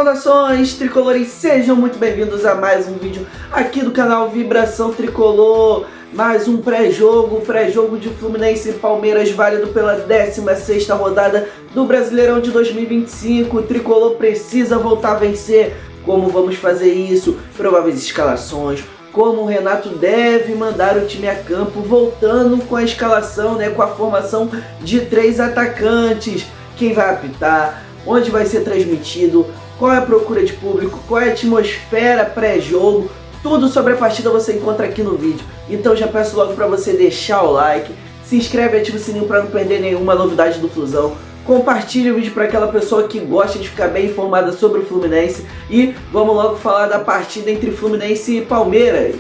Saudações tricolores, sejam muito bem-vindos a mais um vídeo aqui do canal Vibração Tricolor. Mais um pré-jogo de Fluminense e Palmeiras, válido pela 16ª rodada do Brasileirão de 2025. O Tricolor precisa voltar a vencer. Como vamos fazer isso? Prováveis escalações, como o Renato deve mandar o time a campo, voltando com a escalação, com a formação de 3 atacantes. Quem vai apitar? Onde vai ser transmitido? Qual é a procura de público? Qual é a atmosfera pré-jogo? Tudo sobre a partida você encontra aqui no vídeo. Então já peço logo para você deixar o like, se inscreve e ativa o sininho para não perder nenhuma novidade do Flusão. Compartilhe o vídeo para aquela pessoa que gosta de ficar bem informada sobre o Fluminense. E vamos logo falar da partida entre Fluminense e Palmeiras.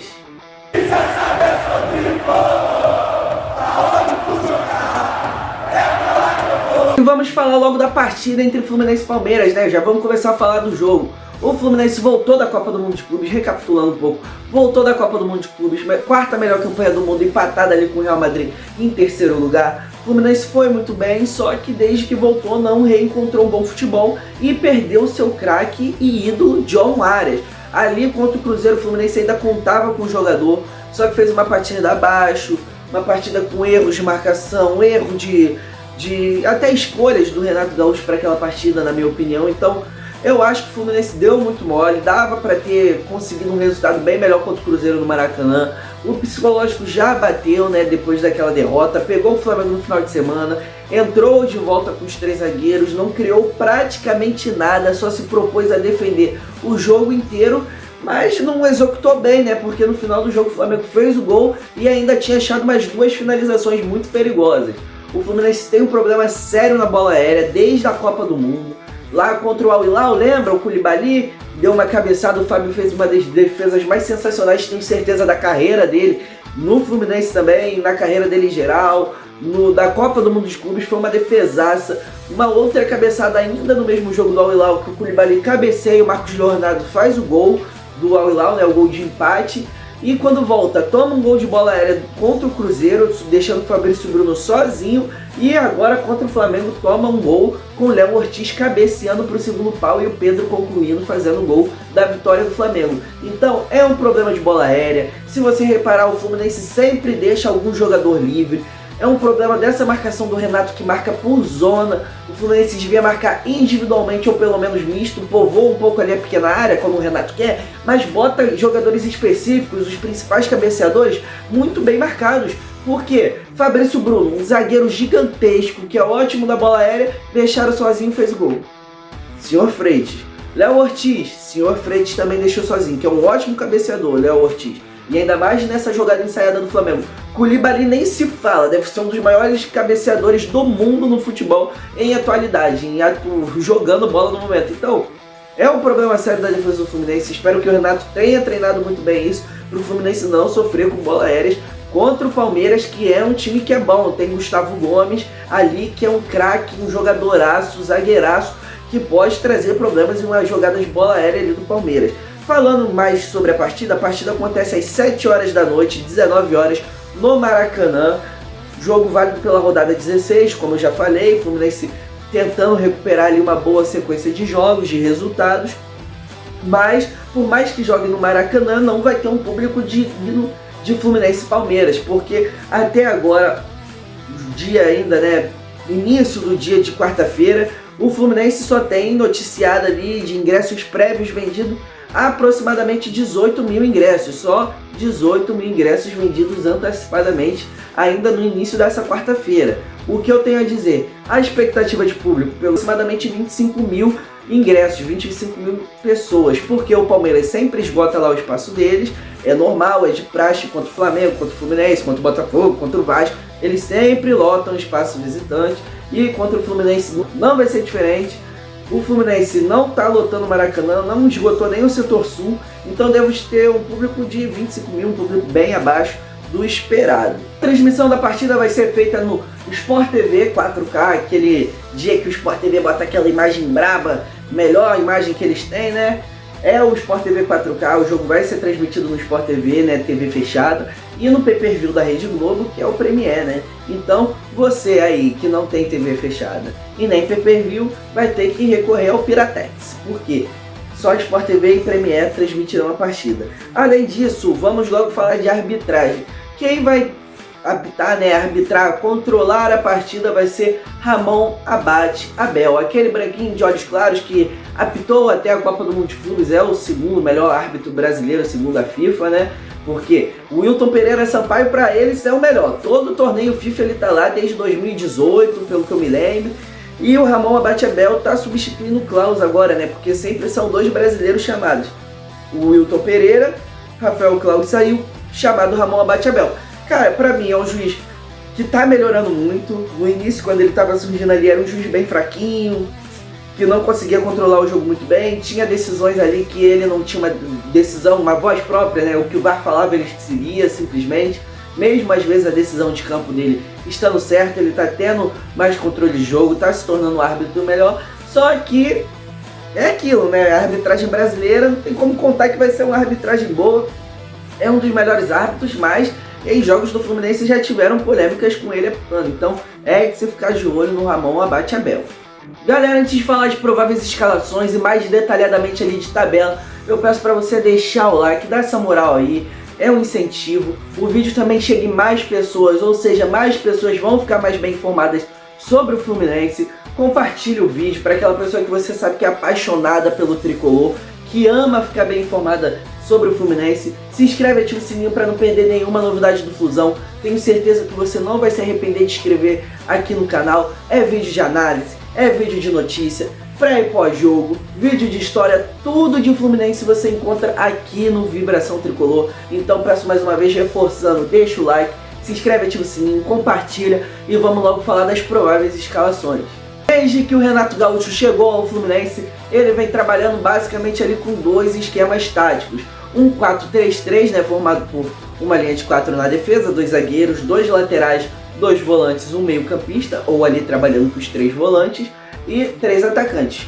E vamos falar logo da partida entre Fluminense e Palmeiras, Já vamos começar a falar do jogo. O Fluminense voltou da Copa do Mundo de Clubes, recapitulando um pouco, voltou da Copa do Mundo de Clubes, quarta melhor campanha do mundo, empatada ali com o Real Madrid em terceiro lugar. O Fluminense foi muito bem, só que desde que voltou não reencontrou um bom futebol e perdeu seu craque e ídolo John Arias. Ali contra o Cruzeiro, o Fluminense ainda contava com o jogador, só que fez uma partida abaixo, uma partida com erros de marcação, erro de até escolhas do Renato Gaúcho para aquela partida, na minha opinião. Então eu acho que o Fluminense deu muito mole, dava para ter conseguido um resultado bem melhor contra o Cruzeiro no Maracanã. O psicológico já bateu, depois daquela derrota, pegou o Flamengo no final de semana, entrou de volta com os 3 zagueiros, não criou praticamente nada, só se propôs a defender o jogo inteiro, mas não executou bem, porque no final do jogo o Flamengo fez o gol e ainda tinha achado mais 2 finalizações muito perigosas. O Fluminense tem um problema sério na bola aérea desde a Copa do Mundo. Lá contra o Al Hilal, lembra? O Koulibaly deu uma cabeçada, o Fábio fez uma das defesas mais sensacionais, tenho certeza, da carreira dele. No Fluminense também, na carreira dele em geral. Da Copa do Mundo dos Clubes foi uma defesaça. Uma outra cabeçada ainda no mesmo jogo do Al Hilal, que o Koulibaly cabeceia e o Marcos Leonardo faz o gol do Al Hilal, o gol de empate. E quando volta, toma um gol de bola aérea contra o Cruzeiro, deixando o Fabrício Bruno sozinho. E agora contra o Flamengo toma um gol com o Léo Ortiz cabeceando para o segundo pau e o Pedro concluindo, fazendo o gol da vitória do Flamengo. Então é um problema de bola aérea. Se você reparar, o Fluminense sempre deixa algum jogador livre. É um problema dessa marcação do Renato, que marca por zona. O Fluminense devia marcar individualmente ou pelo menos misto, povoa um pouco ali a pequena área, como o Renato quer, mas bota jogadores específicos, os principais cabeceadores, muito bem marcados. Por quê? Fabrício Bruno, um zagueiro gigantesco, que é ótimo na bola aérea, deixaram sozinho e fez o gol. Senhor Freitas. Léo Ortiz, senhor Freitas também deixou sozinho, que é um ótimo cabeceador, Léo Ortiz. E ainda mais nessa jogada ensaiada do Flamengo. Koulibaly nem se fala, deve ser um dos maiores cabeceadores do mundo no futebol em atualidade, jogando bola no momento. Então, é um problema sério da defesa do Fluminense. Espero que o Renato tenha treinado muito bem isso, para o Fluminense não sofrer com bola aéreas contra o Palmeiras, que é um time que é bom. Tem Gustavo Gomes ali, que é um craque, um jogadoraço, zagueiraço, que pode trazer problemas em uma jogada de bola aérea ali do Palmeiras. Falando mais sobre a partida acontece às 7 horas da noite, 19 horas, no Maracanã. Jogo válido pela rodada 16, como eu já falei, o Fluminense tentando recuperar ali uma boa sequência de jogos, de resultados. Mas, por mais que jogue no Maracanã, não vai ter um público digno de Fluminense e Palmeiras, porque até agora, dia ainda, início do dia de quarta-feira, o Fluminense só tem noticiado ali de ingressos prévios vendidos aproximadamente 18 mil ingressos, só 18 mil ingressos vendidos antecipadamente ainda no início dessa quarta-feira. O que eu tenho a dizer? A expectativa de público pelo aproximadamente 25 mil ingressos, 25 mil pessoas, porque o Palmeiras sempre esgota lá o espaço deles, é normal, é de praxe contra o Flamengo, contra o Fluminense, contra o Botafogo, contra o Vasco, eles sempre lotam o espaço visitante e contra o Fluminense não vai ser diferente. O Fluminense não está lotando o Maracanã, não esgotou nem o setor sul, então devemos ter um público de 25 mil, um público bem abaixo do esperado. A transmissão da partida vai ser feita no Sport TV 4K, aquele dia que o Sport TV bota aquela imagem braba, melhor imagem que eles têm, É o Sport TV 4K, o jogo vai ser transmitido no Sport TV, TV fechada, e no pay-per-view da Rede Globo, que é o Premiere, Então, você aí que não tem TV fechada e nem pay-per-view, vai ter que recorrer ao Piratex. Por quê? Só Sport TV e Premiere transmitirão a partida. Além disso, vamos logo falar de arbitragem. Quem vai apitar, né, arbitrar, controlar a partida vai ser Ramon Abate Abel, aquele branquinho de olhos claros que apitou até a Copa do Mundo de Clubes, é o segundo melhor árbitro brasileiro segundo a FIFA, né? Porque o Wilton Pereira Sampaio, para eles, é o melhor. Todo torneio FIFA ele tá lá desde 2018, pelo que eu me lembro. E o Ramon Abate Abel tá substituindo o Klaus agora, né? Porque sempre são dois brasileiros chamados. O Wilton Pereira, Rafael Klaus saiu, chamado Ramon Abate Abel. Cara, pra mim é um juiz que tá melhorando muito. No início, quando ele tava surgindo ali, era um juiz bem fraquinho, que não conseguia controlar o jogo muito bem. Tinha decisões ali que ele não tinha uma decisão, uma voz própria, né? O que o VAR falava ele seguia simplesmente. Mesmo às vezes a decisão de campo dele estando certa, ele tá tendo mais controle de jogo, tá se tornando um árbitro melhor. Só que é aquilo, né? A arbitragem brasileira não tem como contar que vai ser uma arbitragem boa. É um dos melhores árbitros, mas em jogos do Fluminense já tiveram polêmicas com ele apitando. Então é de você ficar de olho no Ramon Abate Abel. Galera, antes de falar de prováveis escalações e mais detalhadamente ali de tabela, eu peço para você deixar o like, dar essa moral aí, é um incentivo. O vídeo também chega em mais pessoas, ou seja, mais pessoas vão ficar mais bem informadas sobre o Fluminense. Compartilhe o vídeo para aquela pessoa que você sabe que é apaixonada pelo tricolor, que ama ficar bem informada sobre o Fluminense. Se inscreve e ativa o sininho para não perder nenhuma novidade do Flusão. Tenho certeza que você não vai se arrepender de inscrever aqui no canal. É vídeo de análise, é vídeo de notícia, pré e pós-jogo, vídeo de história, tudo de Fluminense você encontra aqui no Vibração Tricolor. Então peço mais uma vez, reforçando, deixa o like, se inscreve, ativa o sininho, compartilha e vamos logo falar das prováveis escalações. Desde que o Renato Gaúcho chegou ao Fluminense, ele vem trabalhando basicamente ali com dois esquemas táticos. Um 4-3-3, né, formado por uma linha de 4 na defesa, dois zagueiros, dois laterais, dois volantes, um meio campista, ou ali trabalhando com os três volantes, e três atacantes,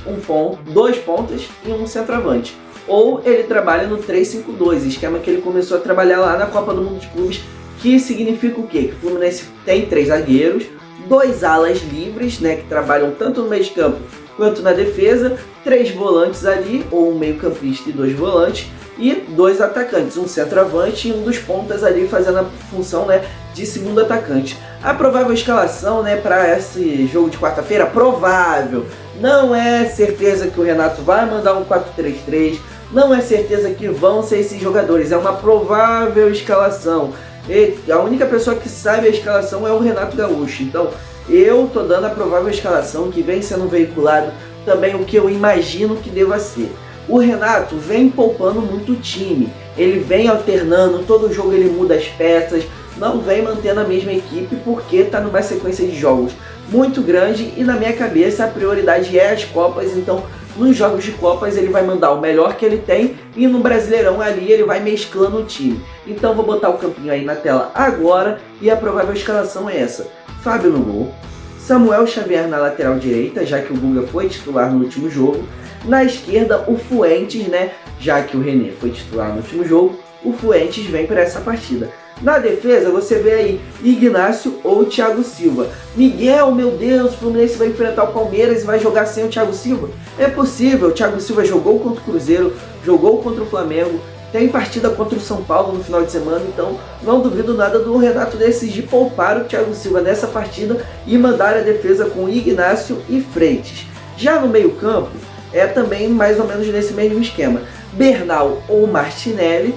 dois pontas e um centroavante. Ou ele trabalha no 3-5-2, esquema que ele começou a trabalhar lá na Copa do Mundo de Clubes, que significa o quê? Que o Fluminense tem três zagueiros, dois alas livres, né, que trabalham tanto no meio de campo quanto na defesa, três volantes ali, ou um meio campista e dois volantes, e dois atacantes, um centroavante e um dos pontas ali fazendo a função, né, de segundo atacante. A provável escalação, né, para esse jogo de quarta-feira, provável, não é certeza que o Renato vai mandar um 4-3-3, não é certeza que vão ser esses jogadores, é uma provável escalação. E a única pessoa que sabe a escalação é o Renato Gaúcho. Então eu tô dando a provável escalação que vem sendo veiculado, também o que eu imagino que deva ser. O Renato vem poupando muito o time, ele vem alternando, todo jogo ele muda as peças, não vem mantendo a mesma equipe porque está numa sequência de jogos muito grande e na minha cabeça a prioridade é as Copas. Então nos jogos de Copas ele vai mandar o melhor que ele tem e no Brasileirão ali ele vai mesclando o time. Então vou botar o campinho aí na tela agora e a provável escalação é essa: Fábio no gol, Samuel Xavier na lateral direita, já que o Guga foi titular no último jogo, na esquerda o Fuentes, né, já que o René foi titular no último jogo, o Fuentes vem para essa partida. Na defesa você vê aí Ignácio ou Thiago Silva. Miguel, meu Deus, o Fluminense vai enfrentar o Palmeiras e vai jogar sem o Thiago Silva? É possível, o Thiago Silva jogou contra o Cruzeiro, jogou contra o Flamengo, tem partida contra o São Paulo no final de semana, então não duvido nada do Renato decidir poupar o Thiago Silva nessa partida e mandar a defesa com Ignácio e Freitas. Já no meio campo, é também mais ou menos nesse mesmo esquema. Bernal ou Martinelli,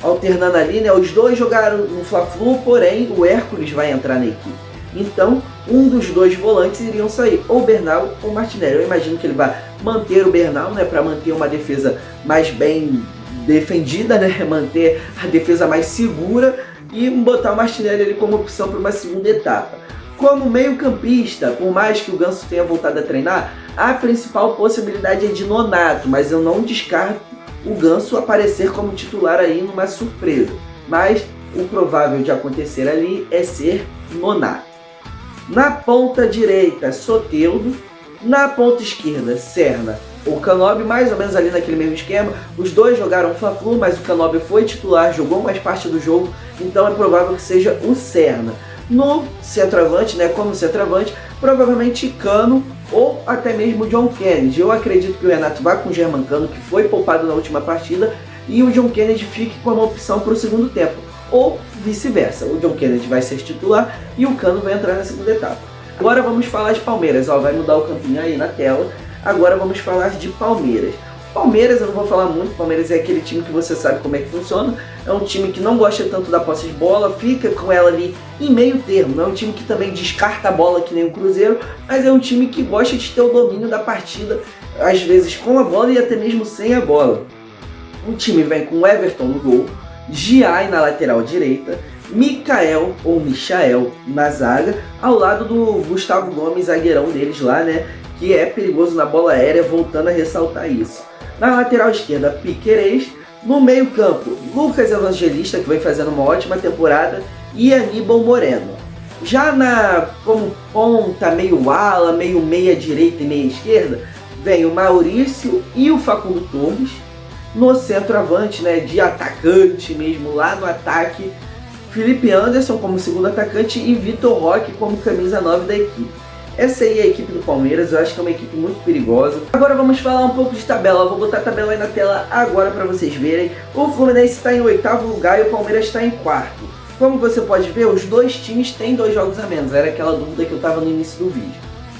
alternando ali, né? Os dois jogaram no Fla-Flu, porém o Hércules vai entrar na equipe. Então, um dos dois volantes iriam sair, ou Bernal ou Martinelli. Eu imagino que ele vai manter o Bernal, né? Para manter uma defesa mais bem defendida, né? Manter a defesa mais segura e botar o Martinelli ali como opção para uma segunda etapa. Como meio campista, por mais que o Ganso tenha voltado a treinar, a principal possibilidade é de Nonato, mas eu não descarto o Ganso aparecer como titular aí numa surpresa. Mas o provável de acontecer ali é ser Nonato. Na ponta direita, Soteldo. Na ponta esquerda, Serna ou Canóbio, mais ou menos ali naquele mesmo esquema. Os dois jogaram Fla-Flu, mas o Canóbio foi titular, jogou mais parte do jogo, então é provável que seja o Serna. No centroavante, né, como centroavante, provavelmente Cano ou até mesmo o John Kennedy. Eu acredito que o Renato vá com o Germancano, que foi poupado na última partida, e o John Kennedy fique como opção para o segundo tempo, ou vice-versa. O John Kennedy vai ser titular e o Cano vai entrar na segunda etapa. Agora vamos falar de Palmeiras, vai mudar o campinho aí na tela. Agora vamos falar de Palmeiras. Palmeiras eu não vou falar muito, Palmeiras é aquele time que você sabe como é que funciona, é um time que não gosta tanto da posse de bola, fica com ela ali em meio termo, é um time que também descarta a bola que nem o Cruzeiro, mas é um time que gosta de ter o domínio da partida, às vezes com a bola e até mesmo sem a bola. O time vem com Everton no gol, Giai na lateral direita, Mikael ou Michael na zaga, ao lado do Gustavo Gomes, zagueirão deles lá, né, que é perigoso na bola aérea, voltando a ressaltar isso. Na lateral esquerda, Piquerez. No meio campo, Lucas Evangelista, que vem fazendo uma ótima temporada, e Aníbal Moreno. Já como ponta, meio ala, meio meia direita e meia esquerda, vem o Maurício e o Facundo Torres. No centroavante, né, de atacante mesmo, lá no ataque, Felipe Anderson como segundo atacante e Vitor Roque como camisa 9 da equipe. Essa aí é a equipe do Palmeiras, eu acho que é uma equipe muito perigosa. Agora vamos falar um pouco de tabela, eu vou botar a tabela aí na tela agora para vocês verem. O Fluminense está em 8º lugar e o Palmeiras está em 4º. Como você pode ver, os dois times têm 2 jogos a menos, era aquela dúvida que eu estava no início do vídeo.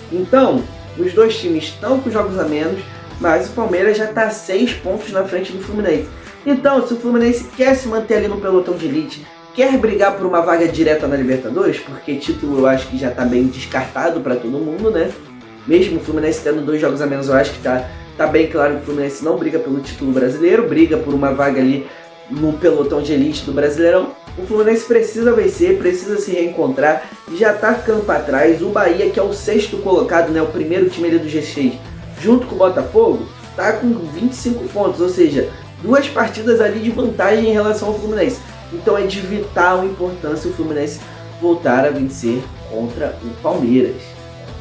Então, os dois times estão com jogos a menos, mas o Palmeiras já está 6 pontos na frente do Fluminense. Então, se o Fluminense quer se manter ali no pelotão de elite, quer brigar por uma vaga direta na Libertadores, porque título eu acho que já está bem descartado para todo mundo, né? Mesmo o Fluminense tendo 2 jogos a menos, eu acho que tá bem claro que o Fluminense não briga pelo título brasileiro, briga por uma vaga ali no pelotão de elite do Brasileirão. O Fluminense precisa vencer, precisa se reencontrar, já tá ficando para trás. O Bahia, que é o 6º colocado, né, o primeiro time ali do G6, junto com o Botafogo, tá com 25 pontos, ou seja, 2 partidas ali de vantagem em relação ao Fluminense. Então é de vital importância o Fluminense voltar a vencer contra o Palmeiras.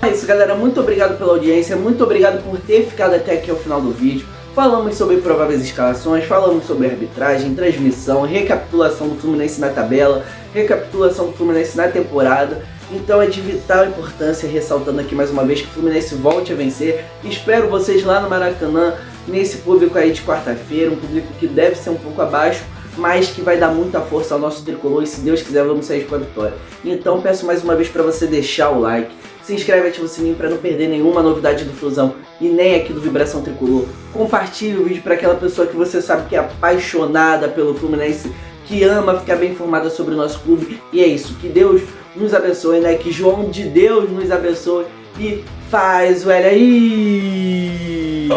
É isso, galera, muito obrigado pela audiência, muito obrigado por ter ficado até aqui ao final do vídeo. Falamos sobre prováveis escalações, falamos sobre arbitragem, transmissão, recapitulação do Fluminense na tabela, recapitulação do Fluminense na temporada. Então é de vital importância, ressaltando aqui mais uma vez, que o Fluminense volte a vencer. Espero vocês lá no Maracanã, nesse público aí de quarta-feira, um público que deve ser um pouco abaixo, mas que vai dar muita força ao nosso tricolor e, se Deus quiser, vamos sair com a vitória. Então peço mais uma vez para você deixar o like, se inscreve e ativa o sininho para não perder nenhuma novidade do Flusão e nem aqui do Vibração Tricolor. Compartilhe o vídeo para aquela pessoa que você sabe que é apaixonada pelo Fluminense, que ama ficar bem informada sobre o nosso clube. E é isso, que Deus nos abençoe, né? Que João de Deus nos abençoe e faz o L aí!